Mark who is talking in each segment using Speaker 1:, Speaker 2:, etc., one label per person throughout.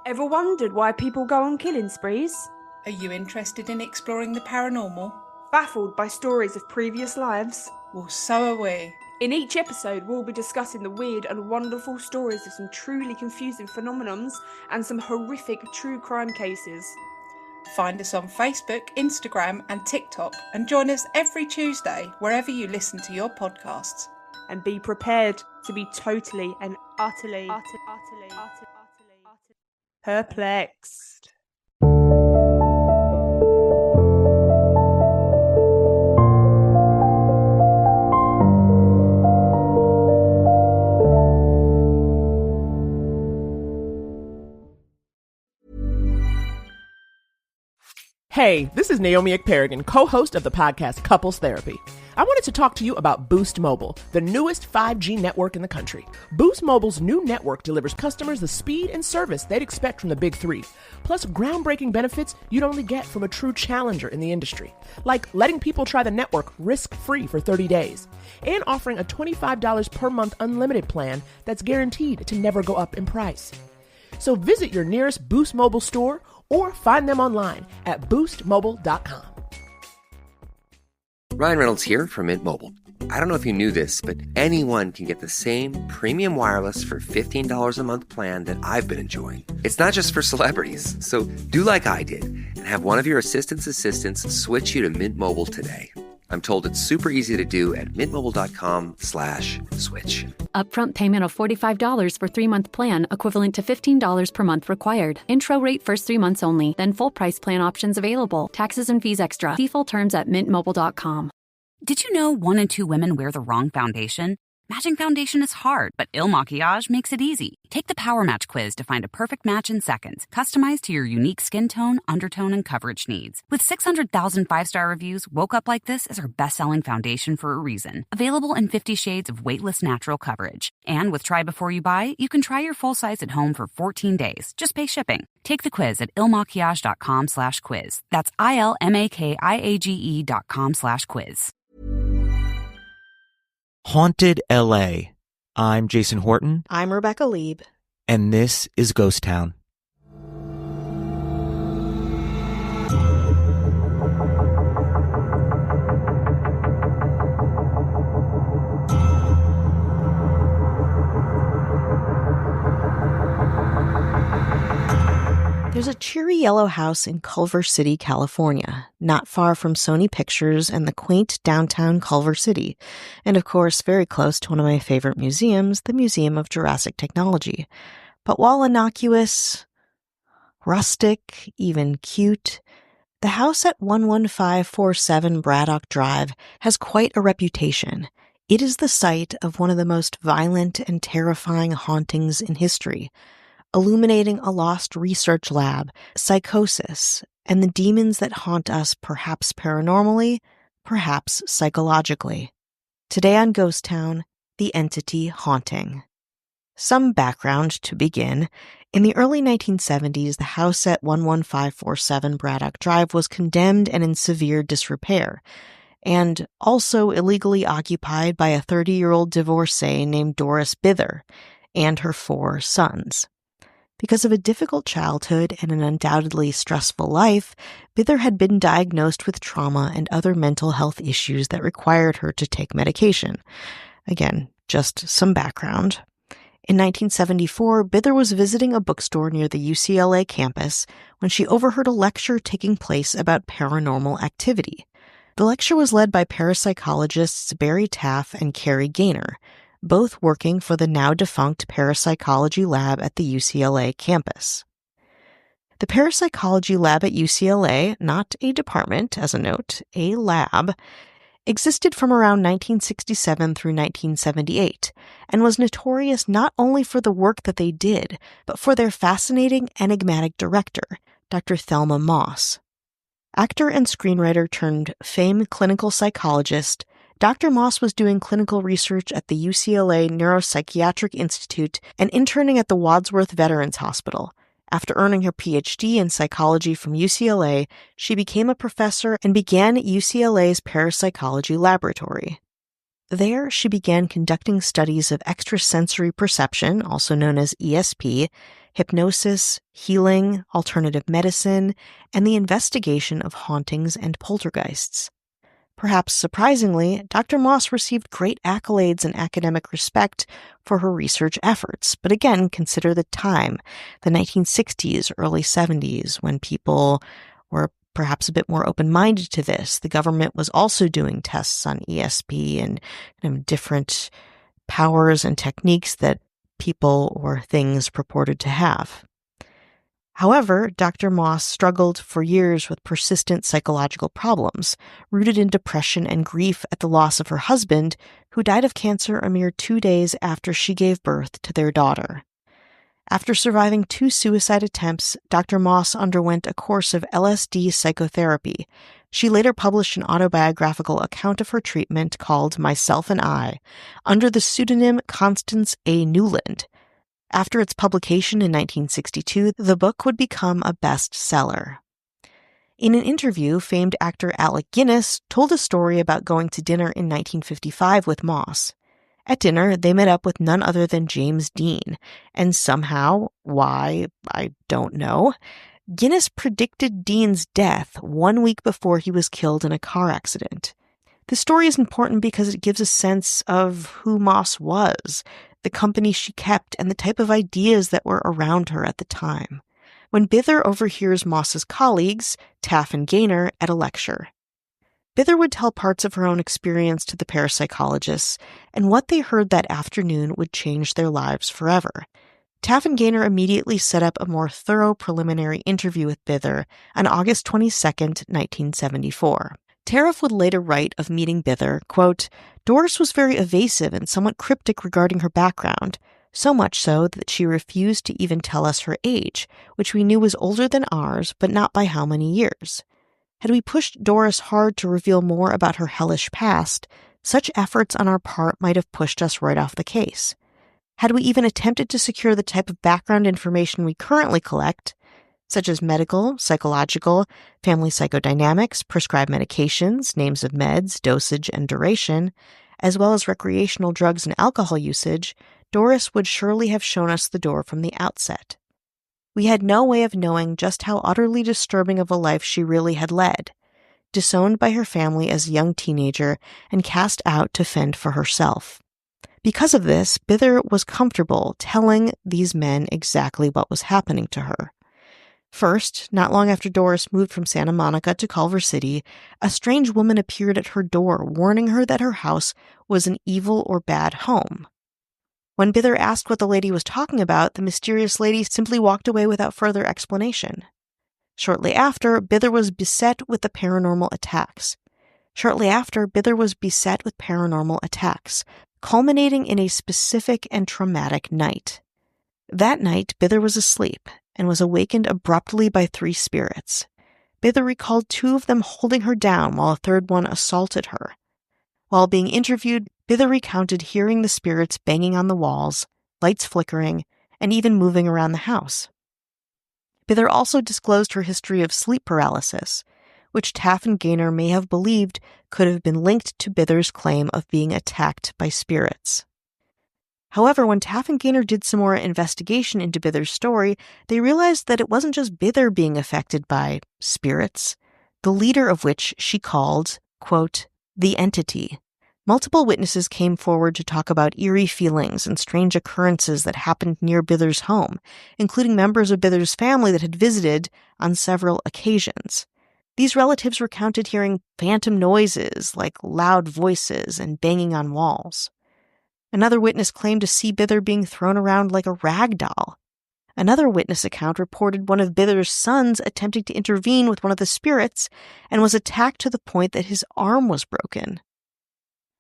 Speaker 1: Ever wondered why people go on killing sprees?
Speaker 2: Are you interested in exploring the paranormal?
Speaker 1: Baffled by stories of previous lives?
Speaker 2: Well, so are we.
Speaker 1: In each episode, we'll be discussing the weird and wonderful stories of some truly confusing phenomenons and some horrific true crime cases.
Speaker 2: Find us on Facebook, Instagram and TikTok and join us every Tuesday wherever you listen to your podcasts.
Speaker 1: And be prepared to be totally and utterly perplexed.
Speaker 3: Hey, this is Naomi Ekperigan, co-host of the podcast Couples Therapy. I wanted to talk to you about Boost Mobile, the newest 5G network in the country. Boost Mobile's new network delivers customers the speed and service they'd expect from the big three, plus groundbreaking benefits you'd only get from a true challenger in the industry, like letting people try the network risk-free for 30 days, and offering a $25 per month unlimited plan that's guaranteed to never go up in price. So visit your nearest Boost Mobile store or find them online at boostmobile.com.
Speaker 4: Ryan Reynolds here from Mint Mobile. I don't know if you knew this, but anyone can get the same premium wireless for $15 a month plan that I've been enjoying. It's not just for celebrities. So do like I did and have one of your assistants switch you to Mint Mobile today. I'm told it's super easy to do at mintmobile.com/switch.
Speaker 5: Upfront payment of $45 for 3-month plan, equivalent to $15 per month required. Intro rate first 3 months only, then full price plan options available. Taxes and fees extra. See full terms at mintmobile.com.
Speaker 6: Did you know 1 in 2 women wear the wrong foundation? Matching foundation is hard, but Il Maquillage makes it easy. Take the Power Match quiz to find a perfect match in seconds, customized to your unique skin tone, undertone, and coverage needs. With 600,000 5-star reviews, Woke Up Like This is our best-selling foundation for a reason. Available in 50 shades of weightless natural coverage. And with Try Before You Buy, you can try your full size at home for 14 days. Just pay shipping. Take the quiz at ilmaquillage.com/quiz. That's ILMAKIAGE.com/quiz.
Speaker 7: Haunted LA. I'm Jason Horton.
Speaker 8: I'm Rebecca Lieb.
Speaker 7: And this is Ghost Town.
Speaker 8: There's a cheery yellow house in Culver City, California, not far from Sony Pictures and the quaint downtown Culver City, and of course very close to one of my favorite museums, the Museum of Jurassic Technology. But while innocuous, rustic, even cute, the house at 11547 Braddock Drive has quite a reputation. It is the site of one of the most violent and terrifying hauntings in history, illuminating a lost research lab, psychosis, and the demons that haunt us perhaps paranormally, perhaps psychologically. Today on Ghost Town, the Entity Haunting. Some background to begin. In the early 1970s, the house at 11547 Braddock Drive was condemned and in severe disrepair, and also illegally occupied by a 30-year-old divorcee named Doris Bither and her 4 sons. Because of a difficult childhood and an undoubtedly stressful life, Bither had been diagnosed with trauma and other mental health issues that required her to take medication. Again, just some background. In 1974, Bither was visiting a bookstore near the UCLA campus when she overheard a lecture taking place about paranormal activity. The lecture was led by parapsychologists Barry Taff and Carrie Gaynor, both working for the now-defunct parapsychology lab at the UCLA campus. The parapsychology lab at UCLA, not a department, as a note, a lab, existed from around 1967 through 1978, and was notorious not only for the work that they did, but for their fascinating, enigmatic director, Dr. Thelma Moss. Actor and screenwriter turned famed clinical psychologist, Dr. Moss was doing clinical research at the UCLA Neuropsychiatric Institute and interning at the Wadsworth Veterans Hospital. After earning her PhD in psychology from UCLA, she became a professor and began at UCLA's parapsychology laboratory. There, she began conducting studies of extrasensory perception, also known as ESP, hypnosis, healing, alternative medicine, and the investigation of hauntings and poltergeists. Perhaps surprisingly, Dr. Moss received great accolades and academic respect for her research efforts. But again, consider the time, the 1960s, early 70s, when people were perhaps a bit more open-minded to this. The government was also doing tests on ESP and different powers and techniques that people or things purported to have. However, Dr. Moss struggled for years with persistent psychological problems, rooted in depression and grief at the loss of her husband, who died of cancer a mere 2 days after she gave birth to their daughter. After surviving 2 suicide attempts, Dr. Moss underwent a course of LSD psychotherapy. She later published an autobiographical account of her treatment called Myself and I, under the pseudonym Constance A. Newland. After its publication in 1962, the book would become a bestseller. In an interview, famed actor Alec Guinness told a story about going to dinner in 1955 with Moss. At dinner, they met up with none other than James Dean, and somehow, why, I don't know, Guinness predicted Dean's death 1 week before he was killed in a car accident. This story is important because it gives a sense of who Moss was, the company she kept, and the type of ideas that were around her at the time. When Bither overhears Moss's colleagues, Taff and Gaynor, at a lecture. Bither would tell parts of her own experience to the parapsychologists, and what they heard that afternoon would change their lives forever. Taff and Gaynor immediately set up a more thorough preliminary interview with Bither on August 22, 1974. Tariff would later write of meeting Bither, quote, Doris was very evasive and somewhat cryptic regarding her background, so much so that she refused to even tell us her age, which we knew was older than ours, but not by how many years. Had we pushed Doris hard to reveal more about her hellish past, such efforts on our part might have pushed us right off the case. Had we even attempted to secure the type of background information we currently collect, such as medical, psychological, family psychodynamics, prescribed medications, names of meds, dosage, and duration, as well as recreational drugs and alcohol usage, Doris would surely have shown us the door from the outset. We had no way of knowing just how utterly disturbing of a life she really had led, disowned by her family as a young teenager and cast out to fend for herself. Because of this, Bither was comfortable telling these men exactly what was happening to her. First, not long after Doris moved from Santa Monica to Culver City, a strange woman appeared at her door, warning her that her house was an evil or bad home. When Bither asked what the lady was talking about, the mysterious lady simply walked away without further explanation. Shortly after, Bither was beset with paranormal attacks, culminating in a specific and traumatic night. That night, Bither was asleep and was awakened abruptly by 3 spirits. Bither recalled 2 of them holding her down while a third one assaulted her. While being interviewed, Bither recounted hearing the spirits banging on the walls, lights flickering, and even moving around the house. Bither also disclosed her history of sleep paralysis, which Taff and Gaynor may have believed could have been linked to Bither's claim of being attacked by spirits. However, when Taff and Gaynor did some more investigation into Bither's story, they realized that it wasn't just Bither being affected by spirits, the leader of which she called, quote, the Entity. Multiple witnesses came forward to talk about eerie feelings and strange occurrences that happened near Bither's home, including members of Bither's family that had visited on several occasions. These relatives recounted hearing phantom noises like loud voices and banging on walls. Another witness claimed to see Bither being thrown around like a rag doll. Another witness account reported one of Bither's sons attempting to intervene with one of the spirits and was attacked to the point that his arm was broken.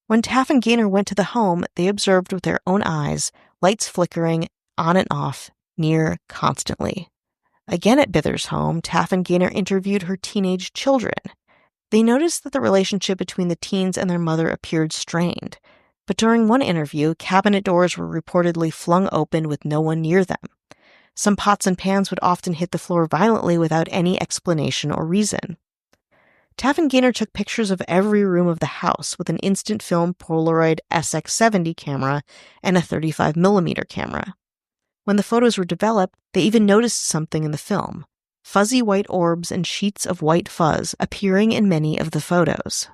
Speaker 8: When Taff and Gaynor went to the home, they observed with their own eyes lights flickering on and off, near constantly. Again at Bither's home, Taff and Gaynor interviewed her teenage children. They noticed that the relationship between the teens and their mother appeared strained, but during one interview, cabinet doors were reportedly flung open with no one near them. Some pots and pans would often hit the floor violently without any explanation or reason. Taff and Gaynor took pictures of every room of the house with an instant film Polaroid SX70 camera and a 35mm camera. When the photos were developed, they even noticed something in the film: fuzzy white orbs and sheets of white fuzz appearing in many of the photos.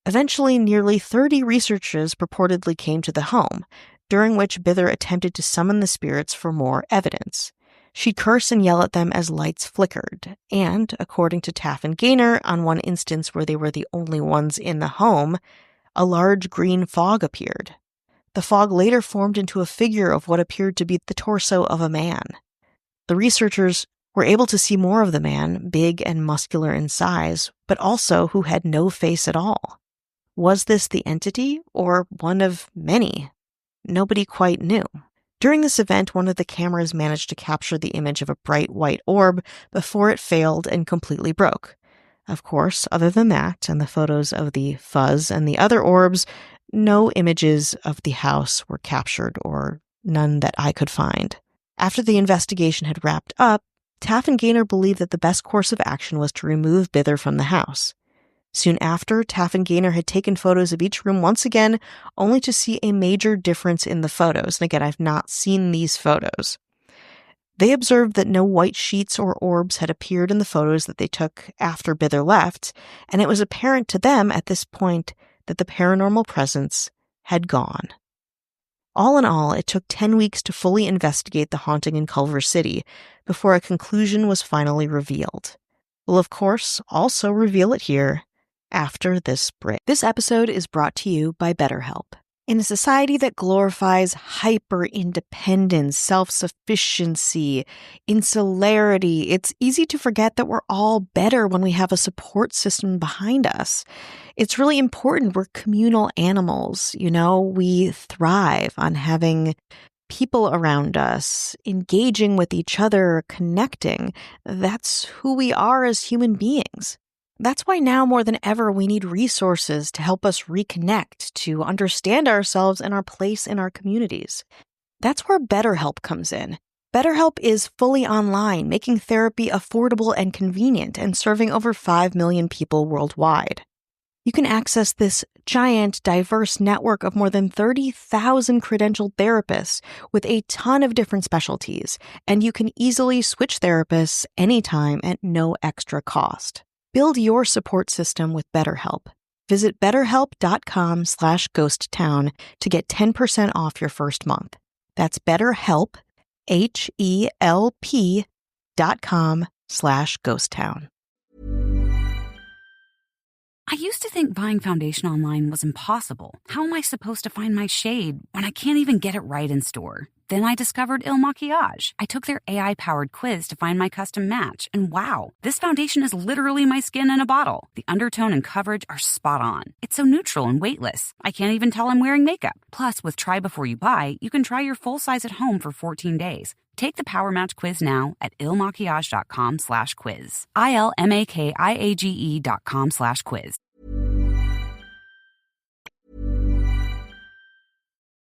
Speaker 8: Eventually, nearly 30 researchers purportedly came to the home, during which Bither attempted to summon the spirits for more evidence. She'd curse and yell at them as lights flickered, and, according to Taff and Gaynor, on one instance where they were the only ones in the home, a large green fog appeared. The fog later formed into a figure of what appeared to be the torso of a man. The researchers were able to see more of the man, big and muscular in size, but also who had no face at all. Was this the entity, or one of many? Nobody quite knew. During this event, one of the cameras managed to capture the image of a bright white orb before it failed and completely broke. Of course, other than that, and the photos of the fuzz and the other orbs, no images of the house were captured, or none that I could find. After the investigation had wrapped up, Taff and Gaynor believed that the best course of action was to remove Bither from the house. Soon after, Taff and Gaynor had taken photos of each room once again, only to see a major difference in the photos. And again, I've not seen these photos. They observed that no white sheets or orbs had appeared in the photos that they took after Bither left, and it was apparent to them at this point that the paranormal presence had gone. All in all, it took 10 weeks to fully investigate the haunting in Culver City before a conclusion was finally revealed. We'll, of course, also reveal it here after this break. This episode is brought to you by BetterHelp. In a society that glorifies hyper-independence, self-sufficiency, insularity, it's easy to forget that we're all better when we have a support system behind us. It's really important. We're communal animals, we thrive on having people around us, engaging with each other, connecting. That's who we are as human beings. That's why now more than ever we need resources to help us reconnect, to understand ourselves and our place in our communities. That's where BetterHelp comes in. BetterHelp is fully online, making therapy affordable and convenient, and serving over 5 million people worldwide. You can access this giant, diverse network of more than 30,000 credentialed therapists with a ton of different specialties, and you can easily switch therapists anytime at no extra cost. Build your support system with BetterHelp. Visit betterhelp.com/ghosttown to get 10% off your first month. That's BetterHelp, HELP.com/ghosttown.
Speaker 6: I used to think buying foundation online was impossible. How am I supposed to find my shade when I can't even get it right in store? Then I discovered Il Maquillage. I took their AI-powered quiz to find my custom match, and wow, this foundation is literally my skin in a bottle. The undertone and coverage are spot on. It's so neutral and weightless. I can't even tell I'm wearing makeup. Plus, with Try Before You Buy, you can try your full size at home for 14 days. Take the Power Match quiz now at ilmaquillage.com/quiz. ILMAKIAGE.com/quiz.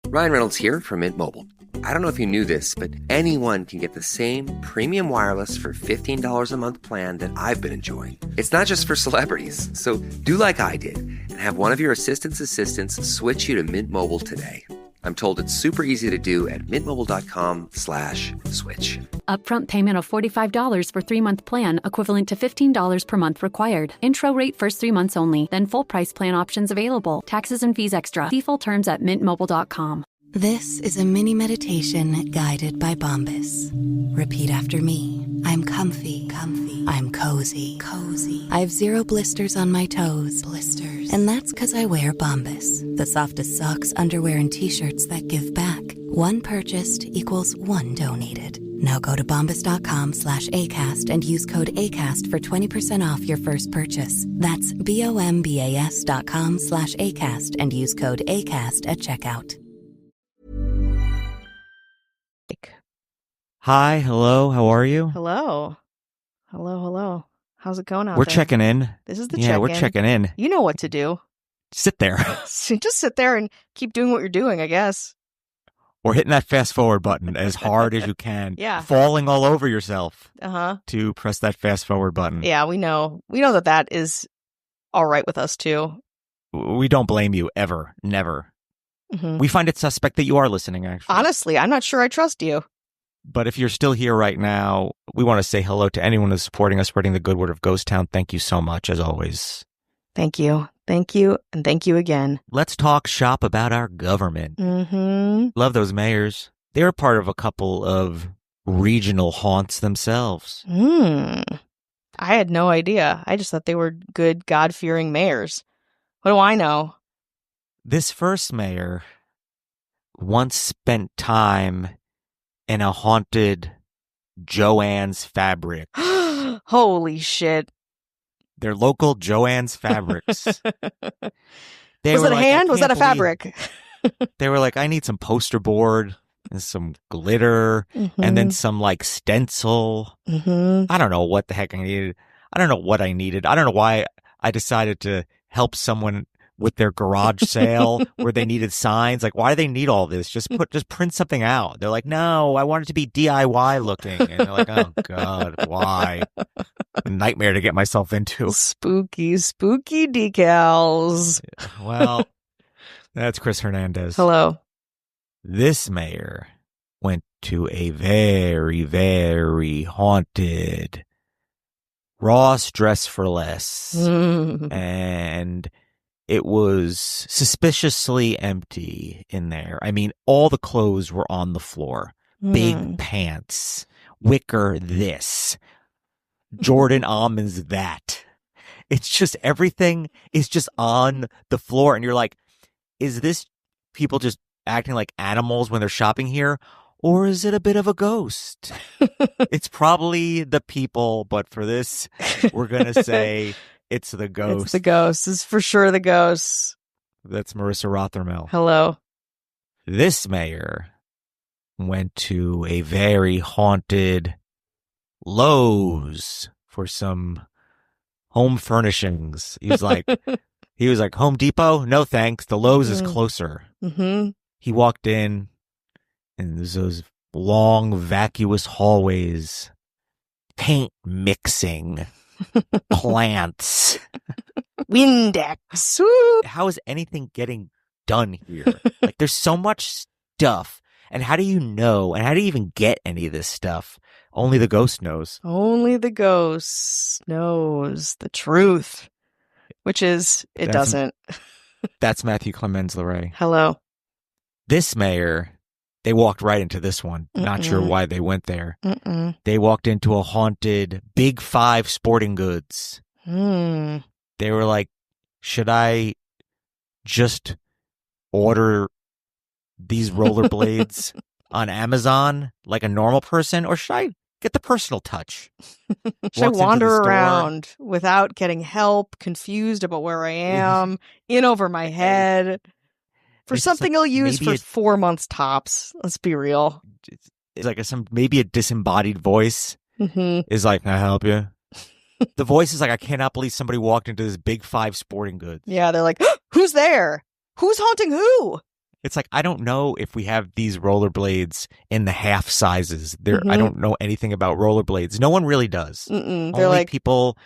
Speaker 4: Ryan Reynolds here from Mint Mobile. I don't know if you knew this, but anyone can get the same premium wireless for $15 a month plan that I've been enjoying. It's not just for celebrities. So do like I did and have one of your assistants switch you to Mint Mobile today. I'm told it's super easy to do at mintmobile.com/switch.
Speaker 5: Upfront payment of $45 for 3-month plan, equivalent to $15 per month required. Intro rate first 3 months only, then full price plan options available. Taxes and fees extra. See full terms at mintmobile.com.
Speaker 9: This is a mini meditation guided by Bombas. Repeat after me. I'm comfy. I'm cozy. I have 0 blisters on my toes. And that's because I wear Bombas, the softest socks, underwear, and t-shirts that give back. One purchased equals one donated. Now go to bombas.com/ACAST and use code ACAST for 20% off your first purchase. That's BOMBAS.com/ACAST and use code ACAST at checkout.
Speaker 7: Hi, hello, how are you?
Speaker 8: Hello. How's it going out
Speaker 7: We're
Speaker 8: there?
Speaker 7: checking in.
Speaker 8: This is the
Speaker 7: Yeah,
Speaker 8: check-in.
Speaker 7: we're checking in.
Speaker 8: You know what to do.
Speaker 7: Sit there.
Speaker 8: Just sit there and keep doing what you're doing, I guess.
Speaker 7: Or hitting that fast forward button as hard as you can.
Speaker 8: Yeah.
Speaker 7: Falling all over yourself
Speaker 8: Uh-huh.
Speaker 7: to press that fast forward button.
Speaker 8: Yeah, we know. We know that is all right with us, too.
Speaker 7: We don't blame you, ever. Never.
Speaker 8: Mm-hmm.
Speaker 7: We find it suspect that you are listening, actually.
Speaker 8: Honestly, I'm not sure I trust you.
Speaker 7: But if you're still here right now, we want to say hello to anyone who's supporting us, spreading the good word of Ghost Town. Thank you so much, as always.
Speaker 8: Thank you. Thank you. And thank you again.
Speaker 7: Let's talk shop about our government.
Speaker 8: Mm-hmm.
Speaker 7: Love those mayors. They're part of a couple of regional haunts themselves.
Speaker 8: I had no idea. I just thought they were good, God-fearing mayors. What do I know?
Speaker 7: This first mayor once spent time in a haunted Joann's Fabric.
Speaker 8: Holy shit.
Speaker 7: Their local Joann's Fabrics.
Speaker 8: Was it a hand? Was that a fabric?
Speaker 7: They were like, I need some poster board and some glitter and then some like stencil. I don't know what the heck I needed. I don't know what I needed. I don't know why I decided to help someone with their garage sale where they needed signs. Like, why do they need all this? Just print something out. They're like, no, I want it to be DIY looking. And they're like, oh God, why? Nightmare to get myself into.
Speaker 8: Spooky decals.
Speaker 7: Well, that's Chris Hernandez.
Speaker 8: Hello.
Speaker 7: This mayor went to a very, very haunted Ross Dress for Less. And it was suspiciously empty in there. I mean, all the clothes were on the floor. Big pants, wicker this, Jordan almonds that. It's just everything is just on the floor. And you're like, is this people just acting like animals when they're shopping here? Or is it a bit of a ghost? It's probably the people, but for this, we're going to say it's the ghost.
Speaker 8: It's the ghost. It's for sure the ghost.
Speaker 7: That's Marissa Rothermel.
Speaker 8: Hello.
Speaker 7: This mayor went to a very haunted Lowe's for some home furnishings. He was like, Home Depot? No thanks. The Lowe's is closer. He walked in, and there's those long, vacuous hallways, paint mixing, plants,
Speaker 8: Windex.
Speaker 7: How is anything getting done here? Like, there's so much stuff. And how do you know? And how do you even get any of this stuff? Only the ghost knows.
Speaker 8: Only the ghost knows the truth, which is it doesn't.
Speaker 7: That's Matthew Clemens Leray.
Speaker 8: Hello.
Speaker 7: This mayor, they walked right into this one. Not sure why they went there. They walked into a haunted Big Five sporting goods. They were like, should I just order these rollerblades on Amazon like a normal person, or should I get the personal touch?
Speaker 8: Should I wander around without getting help, confused about where I am, in over my head? For
Speaker 7: it's
Speaker 8: something
Speaker 7: like
Speaker 8: I'll use for 4 months tops. Let's be real.
Speaker 7: It's like maybe a disembodied voice is like, can I help you? The voice is like, I cannot believe somebody walked into this Big Five sporting goods.
Speaker 8: Yeah, they're like, who's there? Who's haunting who?
Speaker 7: It's like, I don't know if we have these rollerblades in the half sizes. I don't know anything about rollerblades. No one really does.
Speaker 8: They're
Speaker 7: Only
Speaker 8: like
Speaker 7: people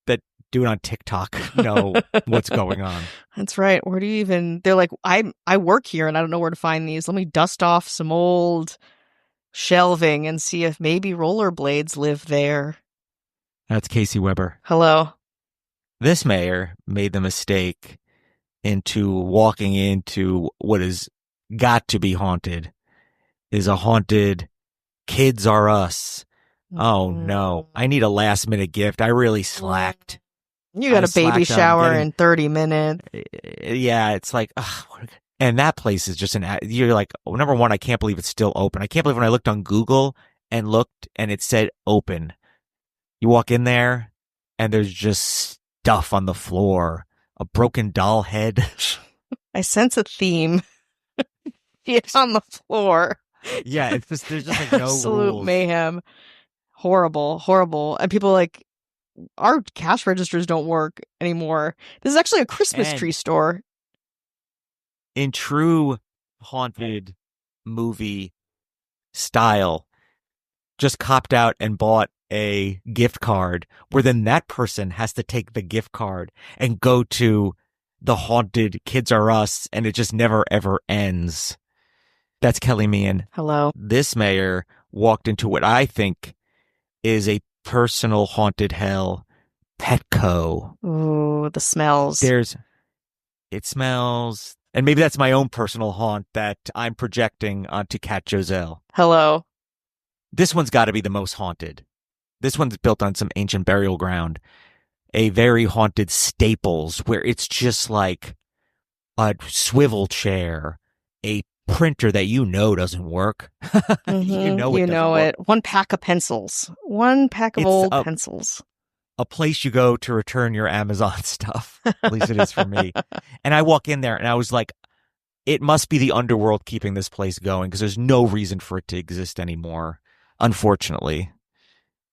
Speaker 7: that do it on TikTok know what's going on.
Speaker 8: That's right. Where do you even? They're like, I work here and I don't know where to find these. Let me dust off some old shelving and see if maybe rollerblades live there.
Speaker 7: That's Casey Weber.
Speaker 8: Hello.
Speaker 7: This mayor made the mistake into walking into what has got to be haunted, is a haunted Kids Are Us. Oh no, I need a last minute gift. I really slacked.
Speaker 8: You got a baby shower in 30 minutes.
Speaker 7: Yeah, it's like, and that place is just you're like, number one, I can't believe it's still open. I can't believe when I looked on Google and it said open. You walk in there and there's just stuff on the floor, a broken doll head.
Speaker 8: I sense a theme. It's on the floor.
Speaker 7: Yeah, it's just, there's just like no
Speaker 8: absolute
Speaker 7: rules.
Speaker 8: Mayhem. Horrible. And people are like, our cash registers don't work anymore. This is actually a Christmas tree store.
Speaker 7: In true haunted movie style, just copped out and bought a gift card where then that person has to take the gift card and go to the haunted Kids Are Us, and it just never ever ends. That's Kelly Meehan.
Speaker 8: Hello.
Speaker 7: This mayor walked into what I think is a personal haunted hell, Petco.
Speaker 8: Ooh, the smells.
Speaker 7: It smells, and maybe that's my own personal haunt that I'm projecting onto Cat Joselle.
Speaker 8: Hello.
Speaker 7: This one's got to be the most haunted. This one's built on some ancient burial ground. A very haunted Staples, where it's just like a swivel chair, a printer that doesn't work. You know it.
Speaker 8: One pack of pencils. One pack of old pencils.
Speaker 7: A place you go to return your Amazon stuff. At least it is for me. And I walk in there and I was like, it must be the underworld keeping this place going because there's no reason for it to exist anymore. Unfortunately.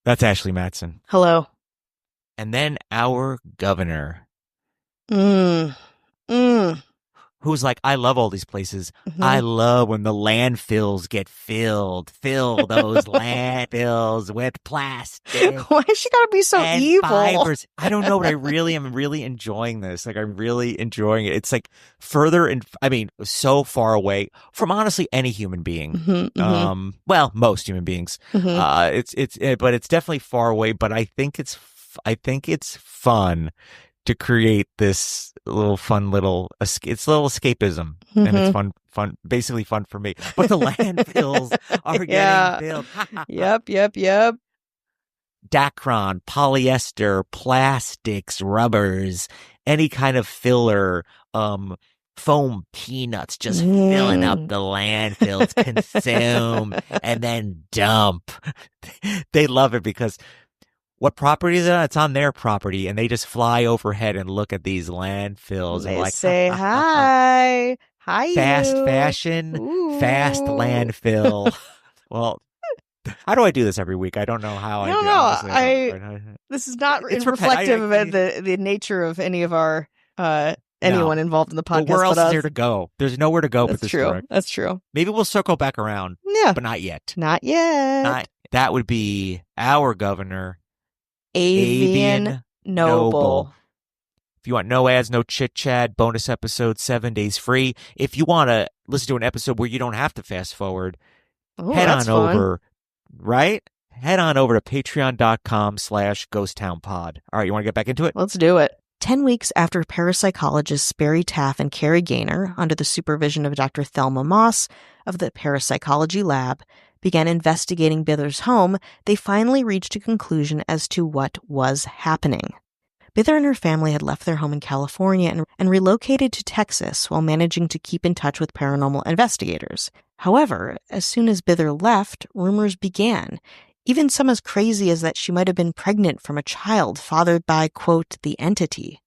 Speaker 7: That's Ashley Matson.
Speaker 8: Hello.
Speaker 7: And then our governor. Who's like, I love all these places.
Speaker 8: Mm-hmm.
Speaker 7: I love when the landfills get filled. Fill those landfills with plastic.
Speaker 8: Why is she gotta be so
Speaker 7: and
Speaker 8: evil?
Speaker 7: Fibers. I don't know, but I really am really enjoying this. Like, I'm really enjoying it. It's like so far away from honestly any human being.
Speaker 8: Mm-hmm.
Speaker 7: Well, most human beings.
Speaker 8: Mm-hmm.
Speaker 7: But it's definitely far away. But I think it's fun to create this it's a little escapism, and it's fun, basically fun for me. But the landfills are getting filled.
Speaker 8: Yep.
Speaker 7: Dacron, polyester, plastics, rubbers, any kind of filler, foam peanuts, just filling up the landfills, consume, and then dump. They love it because what property is it on? It's on their property, and they just fly overhead and look at these landfills.
Speaker 8: They
Speaker 7: and like,
Speaker 8: say, hi. Hi,
Speaker 7: fast
Speaker 8: you.
Speaker 7: fashion,
Speaker 8: Ooh.
Speaker 7: fast landfill. Well, how do I do this every week? I don't know how I do it.
Speaker 8: This is not
Speaker 7: It's
Speaker 8: reflective of the nature of any of our anyone involved in the podcast.
Speaker 7: Well, where else
Speaker 8: but
Speaker 7: is there to go? There's nowhere to go but this direct.
Speaker 8: That's true.
Speaker 7: Maybe we'll circle back around.
Speaker 8: Yeah.
Speaker 7: But not yet.
Speaker 8: Not yet.
Speaker 7: That would be our governor,
Speaker 8: Avian Noble.
Speaker 7: If you want no ads, no chit-chat, bonus episode, 7 days free. If you want to listen to an episode where you don't have to fast forward, head on over to patreon.com/ghosttownpod. All right, you want to get back into it?
Speaker 8: Let's do it. 10 weeks after parapsychologists Sperry Taff and Carrie Gaynor, under the supervision of Dr. Thelma Moss of the Parapsychology Lab, began investigating Bither's home, they finally reached a conclusion as to what was happening. Bither and her family had left their home in California and relocated to Texas while managing to keep in touch with paranormal investigators. However, as soon as Bither left, rumors began, even some as crazy as that she might have been pregnant from a child fathered by, quote, the entity.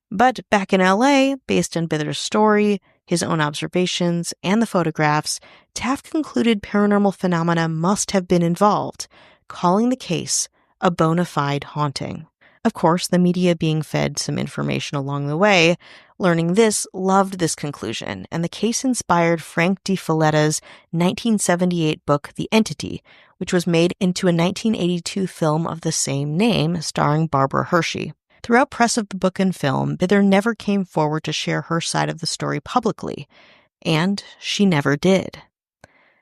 Speaker 8: But back in LA, based on Bither's story, his own observations, and the photographs, Taft concluded paranormal phenomena must have been involved, calling the case a bona fide haunting. Of course, the media being fed some information along the way, Learning This loved this conclusion, and the case inspired Frank D. Falletta's 1978 book, The Entity, which was made into a 1982 film of the same name, starring Barbara Hershey. Throughout press of the book and film, Bither never came forward to share her side of the story publicly, and she never did.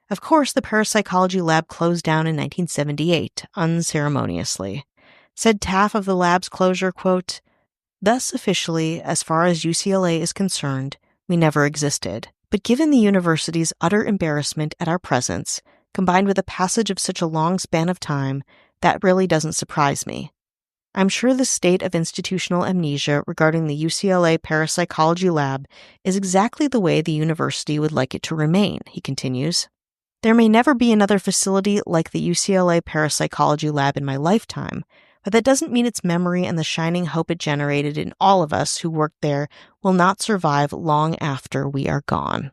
Speaker 8: Of course, the parapsychology lab closed down in 1978, unceremoniously. Said Taff of the lab's closure, quote, "Thus officially, as far as UCLA is concerned, we never existed. But given the university's utter embarrassment at our presence, combined with the passage of such a long span of time, that really doesn't surprise me. I'm sure the state of institutional amnesia regarding the UCLA Parapsychology Lab is exactly the way the university would like it to remain," he continues. "There may never be another facility like the UCLA Parapsychology Lab in my lifetime, but that doesn't mean its memory and the shining hope it generated in all of us who worked there will not survive long after we are gone."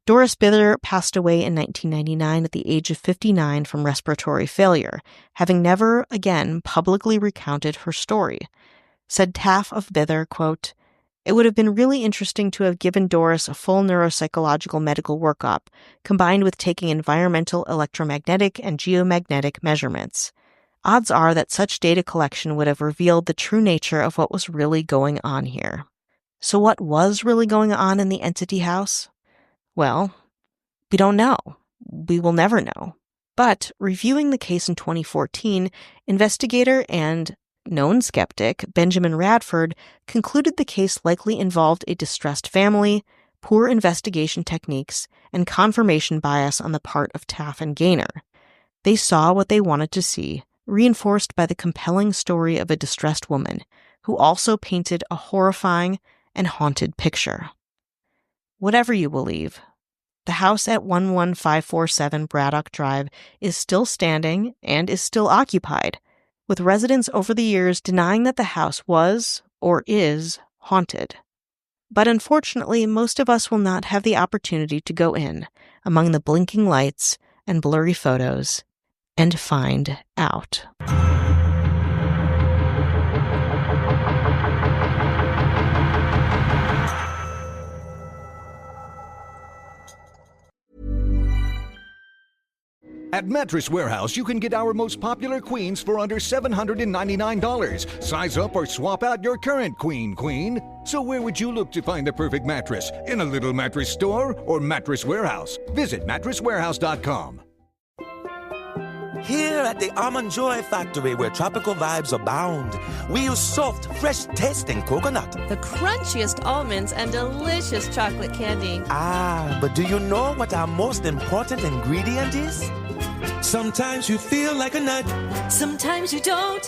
Speaker 8: Doris Bither passed away in 1999 at the age of 59 from respiratory failure, having never again publicly recounted her story. Said Taff of Bither, quote, "It would have been really interesting to have given Doris a full neuropsychological medical workup, combined with taking environmental, electromagnetic, and geomagnetic measurements. Odds are that such data collection would have revealed the true nature of what was really going on here." So what was really going on in the Entity House? Well, we don't know. We will never know. But reviewing the case in 2014, investigator and known skeptic Benjamin Radford concluded the case likely involved a distressed family, poor investigation techniques, and confirmation bias on the part of Taff and Gaynor. They saw what they wanted to see, reinforced by the compelling story of a distressed woman who also painted a horrifying and haunted picture. Whatever you believe, the house at 11547 Braddock Drive is still standing and is still occupied, with residents over the years denying that the house was or is haunted. But unfortunately, most of us will not have the opportunity to go in among the blinking lights and blurry photos and find out.
Speaker 10: At Mattress Warehouse, you can get our most popular queens for under $799. Size up or swap out your current queen. So where would you look to find the perfect mattress? In a little mattress store or Mattress Warehouse? Visit mattresswarehouse.com.
Speaker 11: Here at the Almond Joy Factory, where tropical vibes abound, we use soft, fresh-tasting coconut.
Speaker 12: The crunchiest almonds and delicious chocolate candy.
Speaker 11: Ah, but do you know what our most important ingredient is? Sometimes you feel like a nut.
Speaker 12: Sometimes you don't.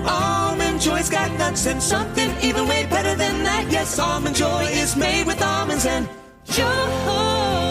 Speaker 11: Almond Joy's got nuts and something even way better than that. Yes, Almond Joy is made with almonds and joy.